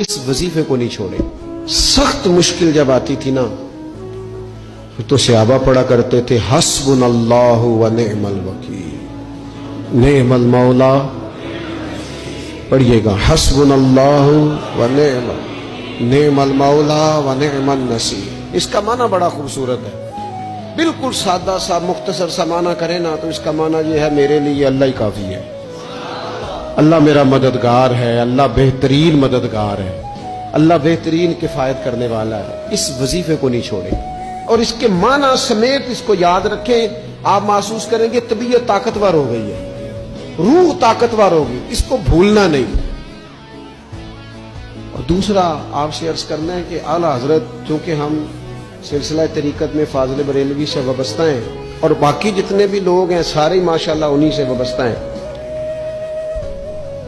इस वजीफे को नहीं छोड़े। सख्त मुश्किल जब आती थी ना तो सहाबा पढ़ा करते थे हस्बुनल्लाहु व निअमल वकील, निअमल मौला। पढ़िएगा हस्बुनल्लाहु व निअमल मौला व निअमन नसीर। इसका माना बड़ा खूबसूरत है। बिल्कुल सादा सा मुख्तसर सा माना करे ना तो इसका माना ये है मेरे लिए अल्लाह ही काफी है, अल्लाह मेरा मददगार है, अल्लाह बेहतरीन मददगार है, अल्लाह बेहतरीन किफायत करने वाला है। इस वजीफे को नहीं छोड़े और इसके माना समेत इसको याद रखें। आप महसूस करेंगे तबीयत ताकतवर हो गई है, रूह ताकतवर होगी, इसको भूलना नहीं। और दूसरा आपसे अर्ज करना है कि आला हजरत, चूंकि हम सिलसिला तरीकत में फाजिल बरेलवी से वाबस्ता हैं और बाकी जितने भी लोग हैं सारे ही माशाल्लाह उन्हीं से वाबस्ता हैं।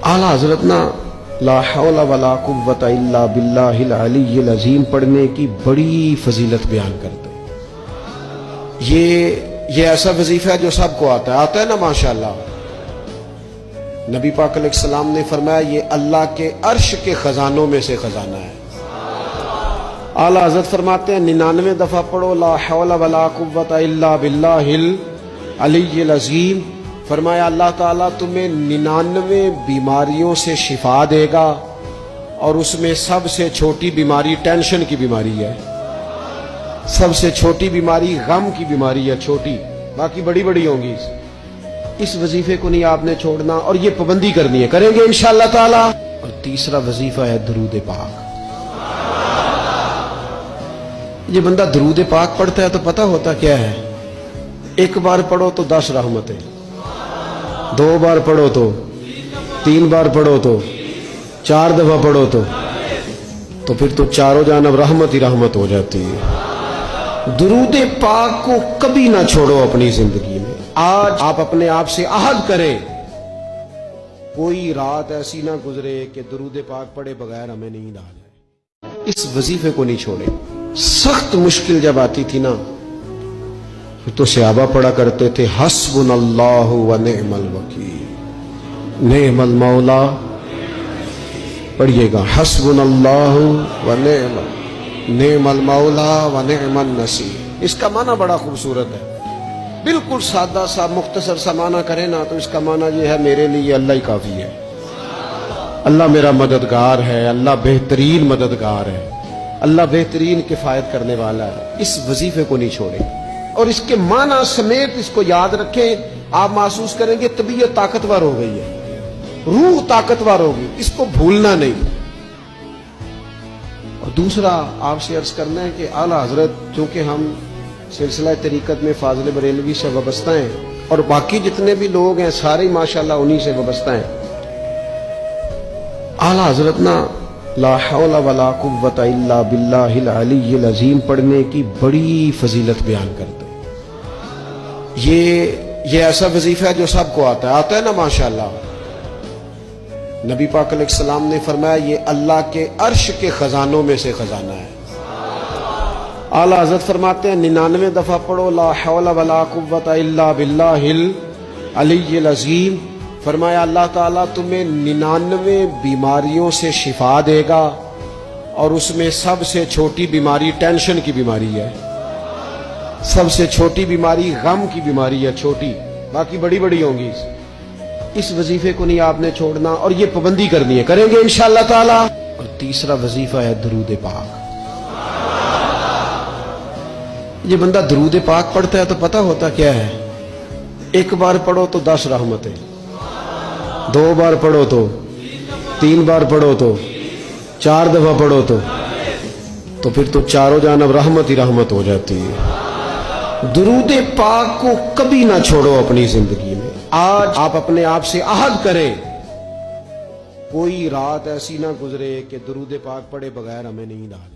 आला हजरत ना ला हौला वला कुव्वता इल्ला बिल्लाहिल अलीय्यिल अज़ीम पढ़ने की बड़ी फजीलत बयान करते हैं। ये ऐसा वजीफा है जो सबको आता है ना माशाल्लाह। नबी पाक अलैहिस्सलाम ने फरमाया ये अल्लाह के अर्श के खजानों में से खजाना है। आला हज़रत फरमाते हैं 99 दफा पढ़ो ला हौला वला कुव्वता इल्ला बिल्लाहिल अलीय्यिल अज़ीम। फरमाया अल्लाह ताला तुम्हें 99 बीमारियों से शिफा देगा और उसमें सबसे छोटी बीमारी टेंशन की बीमारी है, सबसे छोटी बीमारी गम की बीमारी है, छोटी, बाकी बड़ी बड़ी होंगी। इस वजीफे को नहीं आपने छोड़ना और ये पाबंदी करनी है, करेंगे इंशाअल्लाह ताला। और तीसरा वजीफा है दरूद पाक। ये बंदा दरूद पाक पढ़ता है तो पता होता क्या है, एक बार पढ़ो तो 10 रहमतें, 2 बार पढ़ो तो, 3 बार पढ़ो तो, 4 दफा पढ़ो तो फिर तो चारों जानब रहमत ही रहमत हो जाती है। दरूद पाक को कभी ना छोड़ो अपनी जिंदगी में। आज आप अपने आप से अहद करें, कोई रात ऐसी ना गुजरे कि दरूद पाक पढ़े बगैर हमें नींद आ जाए। इस वजीफे को नहीं छोड़े। सख्त मुश्किल जब आती थी ना तो सहाबा पढ़ा करते थे हस्बुनल्लाहु व निअमल वकील, निअमल मौला। पढ़िएगा हस्बुनल्लाहु व निअमल मौला व निअमन नसीर। इसका माना बड़ा खूबसूरत है। बिल्कुल सादा सा मुख्तसर सा माना करे ना तो इसका माना ये है मेरे लिए अल्लाह ही काफी है, अल्लाह मेरा मददगार है, अल्लाह बेहतरीन मददगार है, अल्लाह बेहतरीन किफायत करने वाला है। इस वजीफे को नहीं छोड़े और इसके माना समेत इसको याद रखें। आप महसूस करेंगे तबीयत ताकतवर हो गई है, रूह ताकतवर होगी, इसको भूलना नहीं। और दूसरा आपसे अर्ज करना है कि आला हजरत, चूंकि हम सिलसिला तरीकत में फाजिल बरेलवी से वाबस्ता हैं और बाकी जितने भी लोग हैं सारे ही माशाल्लाह उन्हीं से वाबस्ता हैं। आला हजरत ना ला हौला वला कुव्वता इल्ला बिल्लाहिल अलीय्यिल अज़ीम पढ़ने की बड़ी फजीलत बयान करते हैं। ये ऐसा वजीफा है जो सबको आता है ना माशाल्लाह। नबी पाक अलैहिस्सलाम ने फरमाया ये अल्लाह के अर्श के खजानों में से खजाना है। आला हज़रत फरमाते हैं 99 दफा पढ़ो ला हौला वला कुव्वता इल्ला बिल्लाहिल अलीय्यिल अज़ीम। फरमाया अल्लाह ताला तुम्हें 99 बीमारियों से शिफा देगा और उसमें सबसे छोटी बीमारी टेंशन की बीमारी है, सबसे छोटी बीमारी गम की बीमारी है, छोटी, बाकी बड़ी बड़ी होंगी। इस वजीफे को नहीं आपने छोड़ना और ये पाबंदी करनी है, करेंगे इंशाअल्लाह ताला। और तीसरा वजीफा है दरूद पाक। ये बंदा दरूद पाक पढ़ता है तो पता होता क्या है, एक बार पढ़ो तो 10 रहमतें, 2 बार पढ़ो तो, 3 बार पढ़ो तो, 4 दफा पढ़ो तो फिर तो चारों जानब रहमत ही रहमत हो जाती है। दरूद पाक को कभी ना छोड़ो अपनी जिंदगी में। आज आप अपने आप से अहद करें, कोई रात ऐसी ना गुजरे कि दरूद पाक पढ़े बगैर हमें नींद आ जाए।